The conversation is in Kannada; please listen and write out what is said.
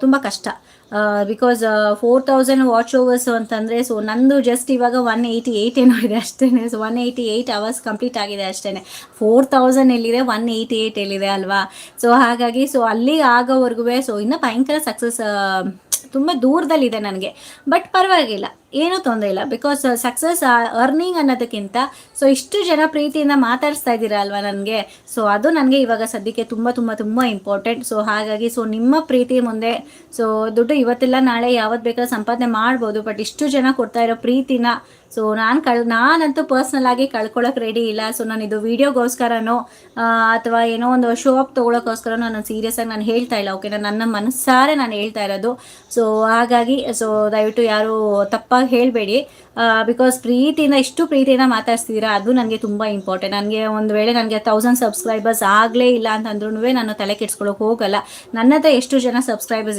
ತುಂಬ ಕಷ್ಟ. ಬಿಕಾಸ್ 4000 ವಾಚ್ ಓವರ್ಸು ಅಂತಂದರೆ, ಸೊ ನಂದು ಜಸ್ಟ್ ಇವಾಗ 188 ಏನೋ ಇದೆ ಅಷ್ಟೇ. ಸೊ 188 ಅವರ್ಸ್ ಕಂಪ್ಲೀಟ್ ಆಗಿದೆ ಅಷ್ಟೇ. 4000 ಎಲ್ಲಿದೆ, 188 ಎಲ್ಲಿದೆ ಅಲ್ವಾ? ಸೊ ಹಾಗಾಗಿ ಸೊ ಅಲ್ಲಿಗೆ ಆಗೋವರೆಗೂ ಸೊ ಇನ್ನೂ ಭಯಂಕರ ಸಕ್ಸಸ್ ತುಂಬ ದೂರದಲ್ಲಿದೆ ನನಗೆ. ಬಟ್ ಪರವಾಗಿಲ್ಲ, ಏನೂ ತೊಂದರೆ ಇಲ್ಲ. ಬಿಕಾಸ್ ಸಕ್ಸಸ್ ಅರ್ನಿಂಗ್ ಅನ್ನೋದಕ್ಕಿಂತ ಸೊ ಇಷ್ಟು ಜನ ಪ್ರೀತಿಯಿಂದ ಮಾತಾಡಿಸ್ತಾ ಇದ್ದೀರಾ ಅಲ್ವಾ ನನಗೆ, ಸೊ ಅದು ನನಗೆ ಇವಾಗ ಸದ್ಯಕ್ಕೆ ತುಂಬ ತುಂಬ ತುಂಬ ಇಂಪಾರ್ಟೆಂಟ್. ಸೊ ಹಾಗಾಗಿ ಸೊ ನಿಮ್ಮ ಪ್ರೀತಿ ಮುಂದೆ ಸೊ ದುಡ್ಡು ಇವತ್ತಿಲ್ಲ ನಾಳೆ ಯಾವತ್ತು ಬೇಕಾದ್ರೂ ಸಂಪಾದನೆ ಮಾಡ್ಬೋದು, ಬಟ್ ಇಷ್ಟು ಜನ ಕೊಡ್ತಾ ಇರೋ ಪ್ರೀತಿನ ಸೊ ನಾನಂತೂ ಪರ್ಸ್ನಲ್ ಆಗಿ ಕಳ್ಕೊಳ್ಳೋಕೆ ರೆಡಿ ಇಲ್ಲ. ಸೊ ನಾನು ಇದು ವೀಡಿಯೋಗೋಸ್ಕರನೋ ಅಥವಾ ಏನೋ ಒಂದು ಶೋ ಅಪ್ ತೊಗೊಳೋಕ್ಕೋಸ್ಕರ ನಾನು ಸೀರಿಯಸ್ ಆಗಿ ನಾನು ಹೇಳ್ತಾ ಇಲ್ಲ, ಓಕೆ? ನನ್ನ ಮನಸ್ಸಾರೆ ನಾನು ಹೇಳ್ತಾ ಇರೋದು. ಸೊ ಹಾಗಾಗಿ ಸೊ ದಯವಿಟ್ಟು ಯಾರು ತಪ್ಪಾಗಿ ಹೇಳಬೇಡಿ. ಬಿಕಾಸ್ ಇಷ್ಟು ಪ್ರೀತಿಯಿಂದ ಮಾತಾಡ್ತಿದ್ದೀರಾ, ಅದು ನನಗೆ ತುಂಬ ಇಂಪಾರ್ಟೆಂಟ್. ನನಗೆ ಒಂದು ವೇಳೆ ನನಗೆ 1000 ಸಬ್ಸ್ಕ್ರೈಬರ್ಸ್ ಆಗಲೇ ಇಲ್ಲ ಅಂತಂದ್ರೂ ನಾನು ತಲೆ ಕೆಡ್ಸ್ಕೊಳ್ಳೋಕೆ ಹೋಗಲ್ಲ. ನನ್ನ ಹತ್ರ ಎಷ್ಟು ಜನ ಸಬ್ಸ್ಕ್ರೈಬರ್ಸ್